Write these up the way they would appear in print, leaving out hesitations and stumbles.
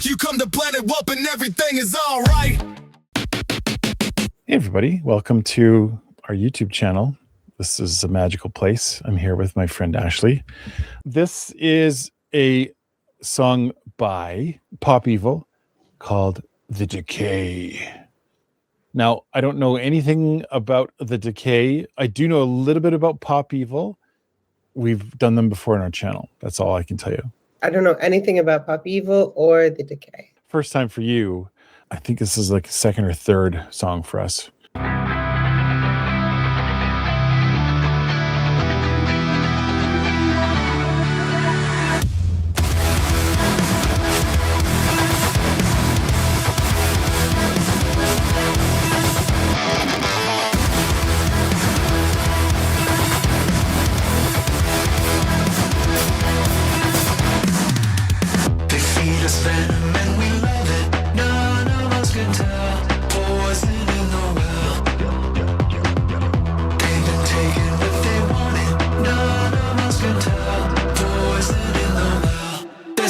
You come to Planet Whoop and everything is all right. Hey everybody, welcome to our YouTube channel. This is a magical place. I'm here with my friend Ashley. This is a song by Pop Evil called The Decay. Now, I don't know anything about The Decay. I do know a little bit about Pop Evil. We've done them before on our channel. That's all I can tell you. I don't know anything about Pop Evil or The Decay. First time for you. I think this is like a second or third song for us.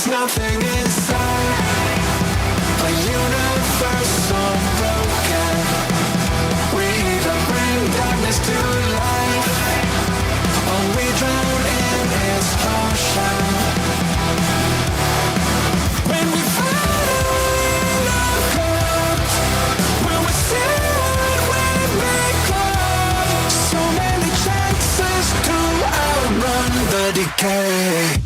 Nothing inside a universe so broken. We either bring darkness to life or we drown in its ocean. When we finally look up, will we see what we make of? So many chances to outrun the decay.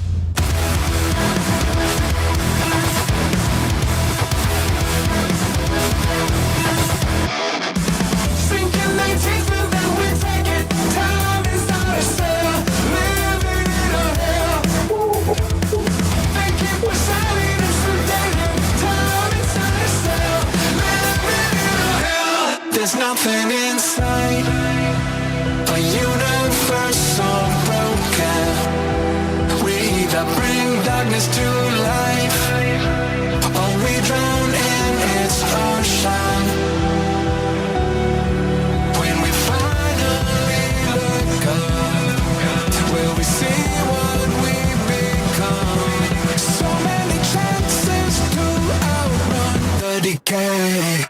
There's nothing inside a universe so broken. We either bring darkness to life or we drown in its ocean. When we finally look up, will we see what we become? So many chances to outrun the decay.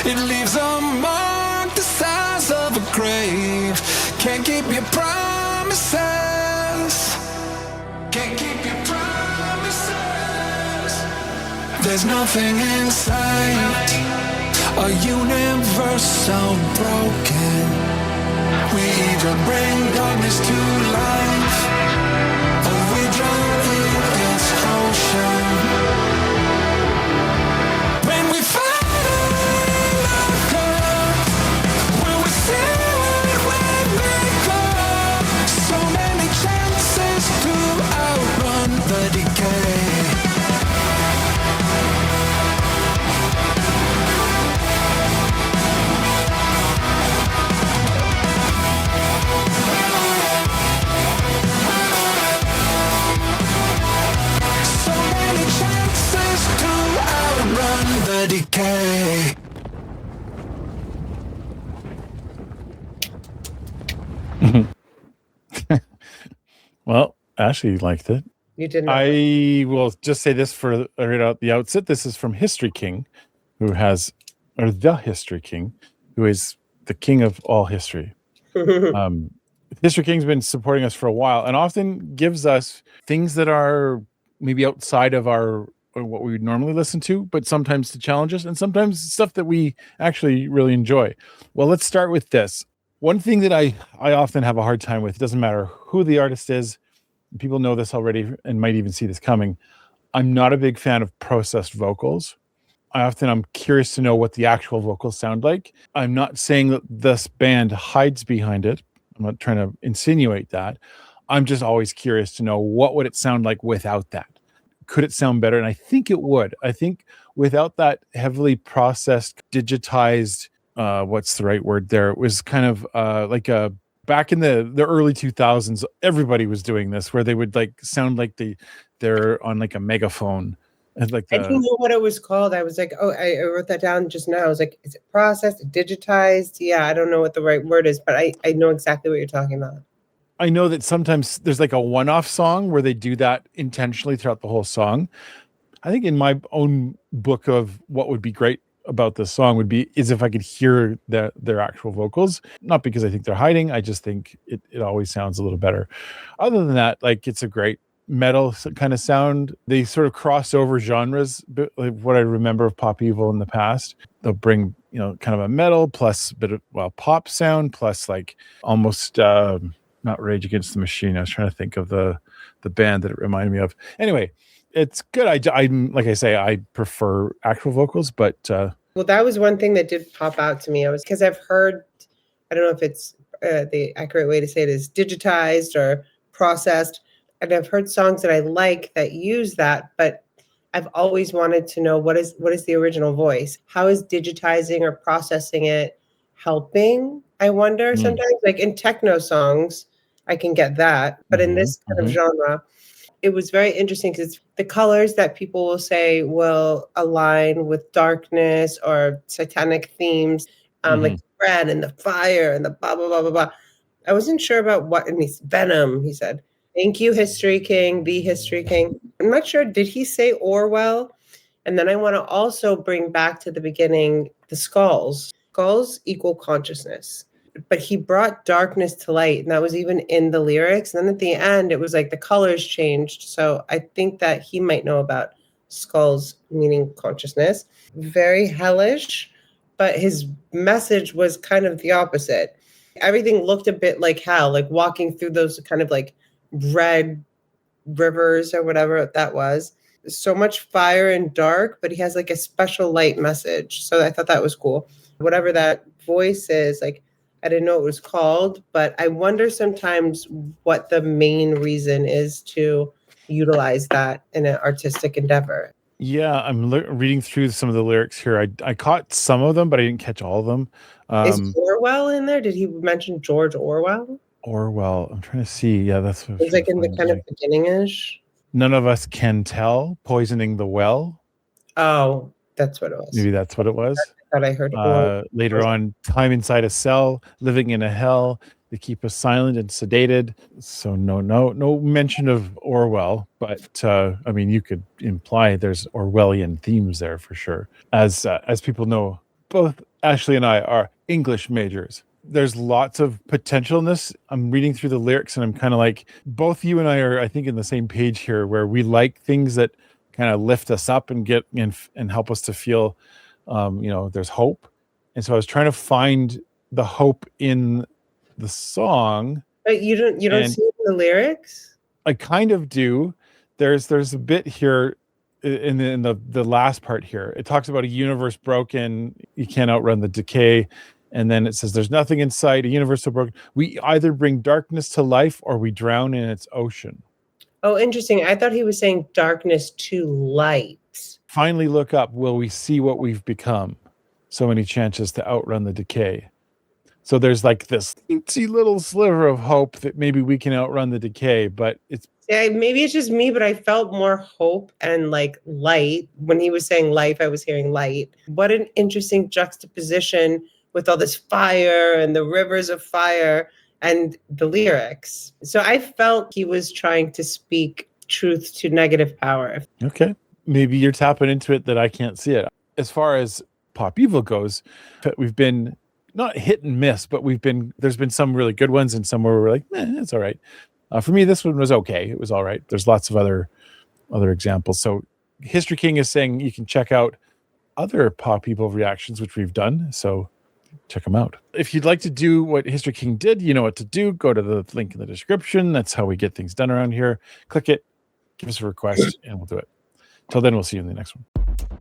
It leaves a mark the size of a grave. Can't keep your promises. Can't keep your promises. There's nothing inside a universe so broken. We either bring darkness to life or we drown in its ocean. When we the decay. So many chances to outrun the decay. Well, Ashley liked it. You did not. I will just say this for right out the outset. This is from History King, the History King, who is the king of all history. History King's been supporting us for a while and often gives us things that are maybe outside of what we would normally listen to, but sometimes to challenge us and sometimes stuff that we actually really enjoy. Well, let's start with this. One thing that I often have a hard time with, doesn't matter who the artist is, people know this already and might even see this coming. I'm not a big fan of processed vocals. I'm curious to know what the actual vocals sound like. I'm not saying that this band hides behind it. I'm not trying to insinuate that. I'm just always curious to know what would it sound like without that. Could it sound better? And I think it would. I think without that heavily processed, digitized, what's the right word there? It was kind of like a Back in the early 2000s, everybody was doing this, where they would like sound like they're on like a megaphone. And like I didn't know what it was called. I was like, oh, I wrote that down just now. I was like, is it processed, digitized? Yeah, I don't know what the right word is, but I know exactly what you're talking about. I know that sometimes there's like a one-off song where they do that intentionally throughout the whole song. I think in my own book of what would be great about this song would be is if I could hear their actual vocals, not because I think they're hiding. I just think it always sounds a little better. Other than that, like it's a great metal kind of sound. They sort of cross over genres, but like what I remember of Pop Evil in the past. They'll bring, you know, kind of a metal plus a bit of pop sound plus like almost not Rage Against the Machine. I was trying to think of the band that it reminded me of. Anyway, it's good. I like I say, I prefer actual vocals, but well, that was one thing that did pop out to me. I was because I've heard, I don't know if it's the accurate way to say it is digitized or processed, and I've heard songs that I like that use that, but I've always wanted to know what is the original voice? How is digitizing or processing it helping? I wonder sometimes, like in techno songs, I can get that, but in this kind of genre, it was very interesting because the colors that people will say will align with darkness or satanic themes, like the red and the fire and the blah, blah, blah, blah, blah. I wasn't sure about what, and he's Venom, he said. Thank you, History King, the History King. I'm not sure, did he say Orwell? And then I want to also bring back to the beginning the skulls. Skulls equal consciousness. But he brought darkness to light, and that was even in the lyrics. And then at the end, it was like the colors changed. So I think that he might know about skulls, meaning consciousness. Very hellish, but his message was kind of the opposite. Everything looked a bit like hell, like walking through those kind of like red rivers or whatever that was. So much fire and dark, but he has like a special light message. So I thought that was cool. Whatever that voice is, like, I didn't know it was called, but I wonder sometimes what the main reason is to utilize that in an artistic endeavor. Yeah, I'm reading through some of the lyrics here. I caught some of them, but I didn't catch all of them. Is Orwell in there? Did he mention George Orwell? Orwell. I'm trying to see. Yeah, that's what It's like in the kind of beginning-ish. None of us can tell. Poisoning the well. Oh, that's what it was. Maybe that's what it was. I thought I heard later on, time inside a cell, living in a hell. They keep us silent and sedated. So no mention of Orwell, but I mean, you could imply there's Orwellian themes there for sure. As people know, both Ashley and I are English majors. There's lots of potential in this. I'm reading through the lyrics and I'm kind of like, both you and I are, I think, in the same page here, where we like things that kind of lift us up and get and help us to feel, there's hope. And so I was trying to find the hope in the song. But you don't see it in the lyrics? I kind of do. There's a bit here in the last part here. It talks about a universe broken. You can't outrun the decay. And then it says, there's nothing in sight, a universe so broken. We either bring darkness to life or we drown in its ocean. Oh, interesting. I thought he was saying darkness to light. Finally look up, will we see what we've become? So many chances to outrun the decay. So there's like this teensy little sliver of hope that maybe we can outrun the decay, but it's... Yeah, maybe it's just me, but I felt more hope and like light. When he was saying life, I was hearing light. What an interesting juxtaposition with all this fire and the rivers of fire and the lyrics. So I felt he was trying to speak truth to negative power. Okay. Maybe you're tapping into it that I can't see it. As far as Pop Evil goes, we've been not hit and miss, but there's been some really good ones and some where we're like, it's all right. For me, this one was okay. It was all right. There's lots of other examples. So History King is saying you can check out other Pop Evil reactions, which we've done. So check them out. If you'd like to do what History King did, you know what to do. Go to the link in the description. That's how we get things done around here. Click it, give us a request, and we'll do it. Till then, we'll see you in the next one.